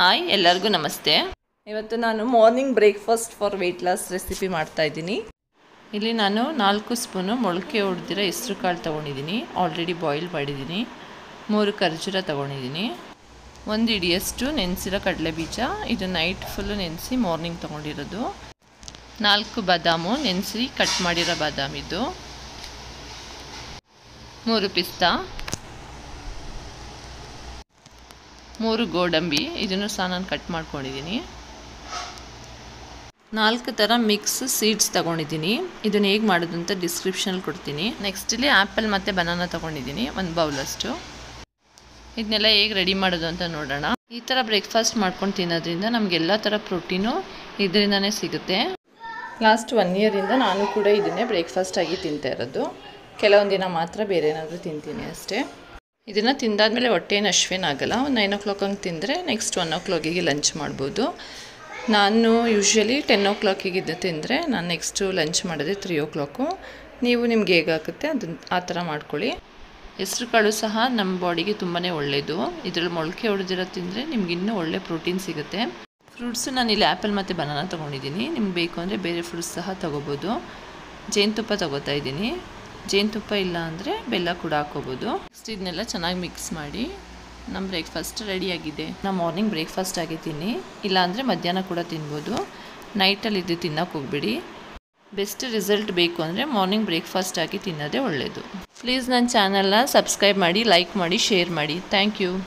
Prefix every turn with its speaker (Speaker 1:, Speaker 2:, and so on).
Speaker 1: Hi ಎಲ್ಲರಿಗೂ ನಮಸ್ತೆ. ಇವತ್ತು ನಾನು morning breakfast for weight loss recipe ಮಾಡ್ತಾ ಇದ್ದೀನಿ. ಇಲ್ಲಿ ನಾನು 4 ಸ್ಪೂನು ಮೊಳಕೆ ಹೊಡೆದಿರೋ ಹೆಸರು ಕಾಳು ತೊಗೊಂಡಿದ್ದೀನಿ. ಆಲ್ರೆಡಿ ಬಾಯ್ಲ್ ಮಾಡಿದ್ದೀನಿ. 3 ಖರ್ಜೂರ ತೊಗೊಂಡಿದ್ದೀನಿ. 1 ಹಿಡಿಯಷ್ಟು ನೆನೆಸಿರೋ ಕಡಲೆ ಬೀಜ, ಇದು ನೈಟ್ ಫುಲ್ಲು ನೆನೆಸಿ ಮಾರ್ನಿಂಗ್ ತೊಗೊಂಡಿರೋದು. 4 ಬಾದಾಮು ನೆನೆಸಿ ಕಟ್ ಮಾಡಿರೋ ಬಾದಾಮಿದ್ದು. 3 ಪಿಸ್ತಾ, 3 ಗೋಡಂಬಿ, ಇದನ್ನು ಸಹ ನಾನು ಕಟ್ ಮಾಡ್ಕೊಂಡಿದ್ದೀನಿ. 4 ಥರ ಮಿಕ್ಸ್ ಸೀಡ್ಸ್ ತೊಗೊಂಡಿದ್ದೀನಿ. ಇದನ್ನು ಹೇಗೆ ಮಾಡೋದು ಅಂತ ಡಿಸ್ಕ್ರಿಪ್ಷನಲ್ಲಿ ಕೊಡ್ತೀನಿ. ನೆಕ್ಸ್ಟ್ ಇಲ್ಲಿ ಆ್ಯಪಲ್ ಮತ್ತು ಬನಾನಾ ತೊಗೊಂಡಿದ್ದೀನಿ, 1 ಬೌಲಷ್ಟು. ಇದನ್ನೆಲ್ಲ ಹೇಗೆ ರೆಡಿ ಮಾಡೋದು ಅಂತ ನೋಡೋಣ. ಈ ಥರ ಬ್ರೇಕ್ಫಾಸ್ಟ್ ಮಾಡ್ಕೊಂಡು ತಿನ್ನೋದ್ರಿಂದ ನಮಗೆಲ್ಲ ಥರ ಪ್ರೋಟೀನು ಇದರಿಂದನೇ ಸಿಗುತ್ತೆ. ಲಾಸ್ಟ್ 1 ಇಯರಿಂದ ನಾನು ಕೂಡ ಇದನ್ನೇ ಬ್ರೇಕ್ಫಾಸ್ಟ್ ಆಗಿ ತಿಂತಾ ಇರೋದು. ಕೆಲವೊಂದು ದಿನ ಮಾತ್ರ ಬೇರೆ ಏನಾದರೂ ತಿಂತೀನಿ ಅಷ್ಟೇ. ಇದನ್ನು ತಿಂದಾದ್ಮೇಲೆ ಹೊಟ್ಟೆನ ಹಶ್ವೇನಾಗಲ್ಲ. ಒಂದು 9 o'clock ಹಂಗೆ ತಿಂದರೆ ನೆಕ್ಸ್ಟ್ 1 o'clock ಲಂಚ್ ಮಾಡ್ಬೋದು. ನಾನು ಯೂಶ್ವಲಿ 10 o'clock ಇದು ತಿಂದರೆ ನಾನು ನೆಕ್ಸ್ಟು ಲಂಚ್ ಮಾಡೋದೇ 3 o'clock. ನೀವು ನಿಮ್ಗೆ ಹೇಗಾಗುತ್ತೆ ಅದನ್ನು ಆ ಥರ ಮಾಡ್ಕೊಳ್ಳಿ. ಹೆಸರು ಕಾಳು ಸಹ ನಮ್ಮ ಬಾಡಿಗೆ ತುಂಬಾ ಒಳ್ಳೆಯದು. ಇದರಲ್ಲಿ ಮೊಳಕೆ ಹೊಡೆದಿರೋ ತಿಂದರೆ ನಿಮ್ಗೆ ಇನ್ನೂ ಒಳ್ಳೆ ಪ್ರೋಟೀನ್ ಸಿಗುತ್ತೆ. ಫ್ರೂಟ್ಸು ನಾನು ಇಲ್ಲಿ ಆ್ಯಪಲ್ ಮತ್ತು ಬನಾನಾ ತೊಗೊಂಡಿದ್ದೀನಿ. ನಿಮ್ಗೆ ಬೇಕು ಅಂದರೆ ಬೇರೆ ಫ್ರೂಟ್ಸ್ ಸಹ ತೊಗೋಬೋದು. ಜೇನುತುಪ್ಪ ತೊಗೋತಾ ಇದ್ದೀನಿ. ಜೇನುತುಪ್ಪ ಇಲ್ಲ ಅಂದರೆ ಬೆಲ್ಲ ಕೂಡ ಹಾಕ್ಕೋಬೋದು. ನೆಕ್ಸ್ಟ್ ಇದನ್ನೆಲ್ಲ ಚೆನ್ನಾಗಿ ಮಿಕ್ಸ್ ಮಾಡಿ ನಮ್ಮ ಬ್ರೇಕ್ಫಾಸ್ಟ್ ರೆಡಿಯಾಗಿದೆ. ನಾನು ಮಾರ್ನಿಂಗ್ ಬ್ರೇಕ್ಫಾಸ್ಟ್ ಆಗಿ ತಿನ್ನಿ, ಇಲ್ಲಾಂದರೆ ಮಧ್ಯಾಹ್ನ ಕೂಡ ತಿನ್ಬೋದು. ನೈಟಲ್ಲಿ ಇದು ತಿನ್ನೋಕೆ ಹೋಗ್ಬಿಡಿ. ಬೆಸ್ಟ್ ರಿಸಲ್ಟ್ ಬೇಕು ಅಂದರೆ ಮಾರ್ನಿಂಗ್ ಬ್ರೇಕ್ಫಾಸ್ಟ್ ಆಗಿ ತಿನ್ನೋದೇ ಒಳ್ಳೆಯದು. ಪ್ಲೀಸ್ ನನ್ನ ಚಾನಲ್ನ ಸಬ್ಸ್ಕ್ರೈಬ್ ಮಾಡಿ, ಲೈಕ್ ಮಾಡಿ, ಶೇರ್ ಮಾಡಿ. Thank you.